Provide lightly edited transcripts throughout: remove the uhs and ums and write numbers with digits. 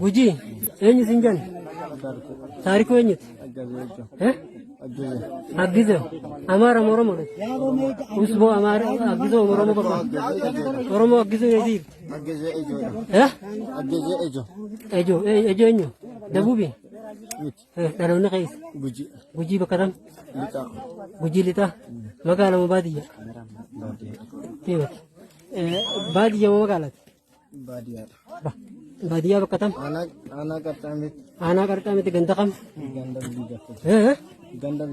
Guji, eenyu siin jenna? Taarikuu eenyuti? Aggizo, Amaara Oromoodha. Usboo Amaara Aggizo Oromoo qaba. Oromoo Aggizo eesiif? Ejo eenyu? Dabuubi? Dhaloonni keessa? Gujii bakka tam? Gujii lixaa? Magaalaa moo baadiyyaa? Baadiyyaa moo magaalaati? Baadiyyaa bakka tam? Aanaa qarqaamiti ganda kam? Ganda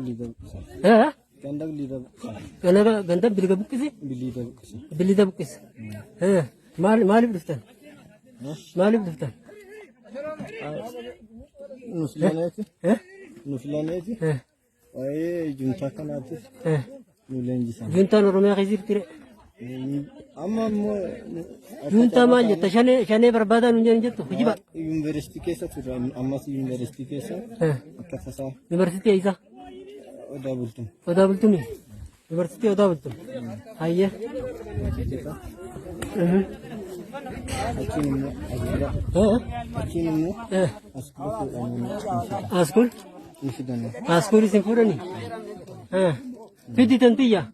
biliga buqqisi? Bilida buqqisi. Maaliif dhuftan? Maaliif dhuftan? Nufilaneeti. Juntaa kanaatiif. Juntaan Oromiyaa keessa ture. Amma immoo juntaa maal jetta? Shanee barbaadaa nuun jettu hojiba. Yuunivarsiitii keessa ture. Ammas yuunivarsiitii keessa akka tasaa. Yuunivarsiitii eessa? Odaa bultum. Odaa bultumi. Yuunivarsiitii Odaa bultum. Hayyee. Achiin immoo asirra. Achiin immoo asirra fuudhanii. Askuul? Ni fidanii. Askuul isin fuudhanii? Fiddi tantiyyaa?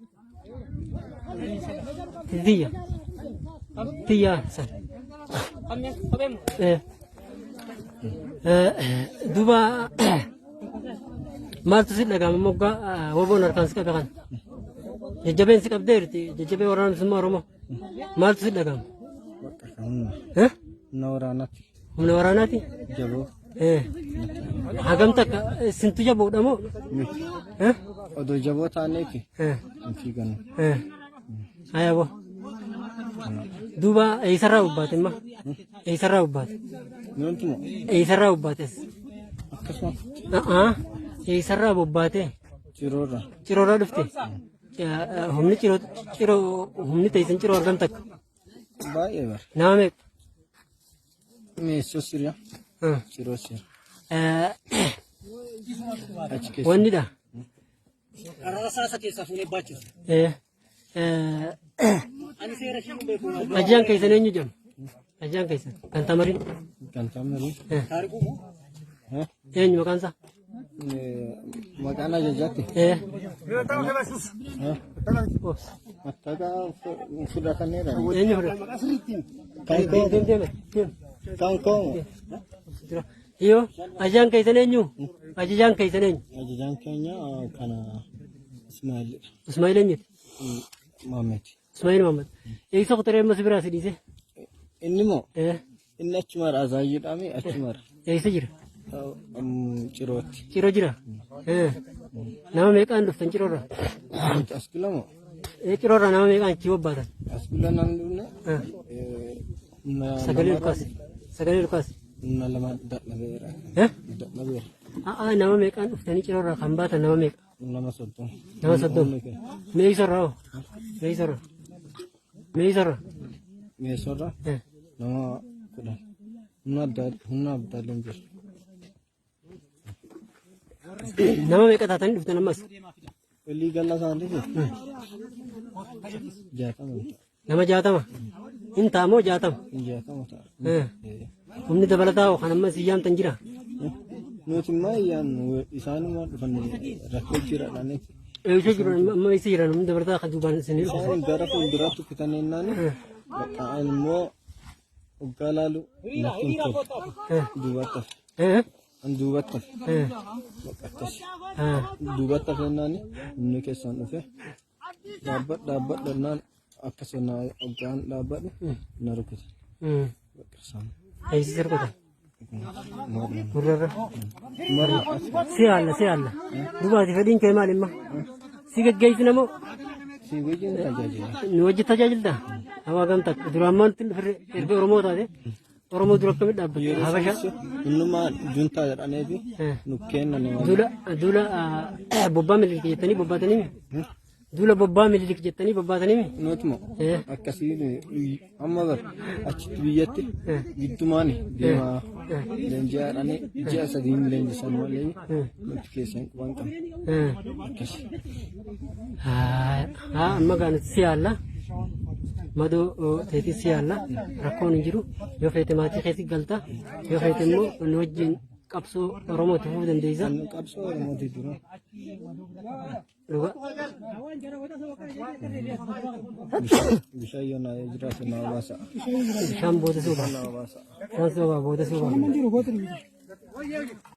Tiyya. Tiyya san. Duuba maaltu si dhagahama moggaa woboon harkaan si qabe kan? Jajjabeen si qabdeerti. Jajjabee waraana bilisummaa Oromoo. Maaltu si dhagahama? Humna waraanaati. Humna waraanaati? Jaboo. Hagam takka sintu jaboodha moo? Odoo jaboo taaneeti. Hin fiigannu. Ayabo. Duuba eessarraa bubbaate imma? Eessarraa bubbaate? Noontumo. Eessarraa bubbaates? Akkasuma. Eessarraa bubbaate? Ciroorra. Ciroorraa dhufte? Humni teessan ciroo argam takka? Baay'ee bara. Nama meeqa? Meessoo siriya. Ciroo siriya. Achi keessa. Wannidha? Rasaasa keessaa fuunee baachisu. Ajjaan keessan eenyu jedhamu? Ajjaan keessan kan tamarin? Kan tamarin. Eenyu maqaan isaa? Maqaan ajajaatti. Mattaqaa fudhataneera. Eenyu fudhate? Kan koo. Iyo ajjaan keessan eenyu? Ajajaan keessan eenyu? Ajajaan keenya kana Ismail. Ismail eenyuti? Mohammed. Ismail Mohammed. Eessa kutaree amma si biraa si dhiise? Inni moo? Inni achumara azaayyuudhaami achumara. Eessa jira? Cirootti. Ciroo jira? Nama meeqaan dhuftan ciroorra? As gula moo? Ciroorra nama meeqaan achi bobbaatan? As gula nan dhufne. Sagalee Lukaas. Sagalee Lukaas. Humna lama dadhabeera. Dadhabeera. Nama meeqaan dhuftanii ciroorra kan baatan nama meeqa? Nama soddoma. Nama soddoma. Meesarraa hoo? Meesarraa. Meesarraa. Meesarraa. Nama kudhan. Humna abbaaleen jiru. Nama meeqa taatanii dhuftan ammas? Walii gala isaaniiti. Jaatama. Nama jaatama. Hin taamoo jaatama? Jaatama ta'a. Humni dabalataa hoo kan ammas iyyaamtan jira? Nuti maayaan isaanuma dhufan rakkoo jiraadhaan. Eessa jiran amma eessa jiran humni dabalataa kan duubaan isin dhufu? Isaan gara fuulduraatti kutanii naan bakkaan immoo hoggaa laalu nakkin tolu duubattaaf. An duubattaaf. Bakkaattas. Duubattaaf jennaan inni keessaan dhufe dhaabbadhannaan akkasuma hoggaan dhaabbadhu na rukute. Bakkaasaan. Eessa rukutan? Gurrarra. Si haalla. Dubaati fedhiin kee maal imma? Si geggeessina moo? Si wajjin tajaajila. Nu wajji tajaajilta? Hawaa gamtaa duraan maanti erga Oromoo taate Oromoo dura akkamitti dhaabbate? Habasha. Innumaa juntaa jedhaneefi nu kennan. Duula bobbaa miliqii jettanii bobbaatanii Dula bobbaa mililik jettanii bobbaatanii mi? Nootuma akkasii amma bar achitti biyyatti giddumaan deemaa leenji'aadhaan ji'a sadiin leenjisan malee nuti keessan qubaan qabu. Akkasii. Amma gaana si yaalla madoo teetii si yaalla rakkoon hin jiru yoo feete maatii keetti galta yoo feete immoo nu wajjin qabsoo Oromoo ta'uu dandeessa. Qabsoo Oromooti dura. Dhuga. Bishaan yoo na jiraatu na hawaasa. Bishaan booda suuba. Bishaan suuba booda suuba.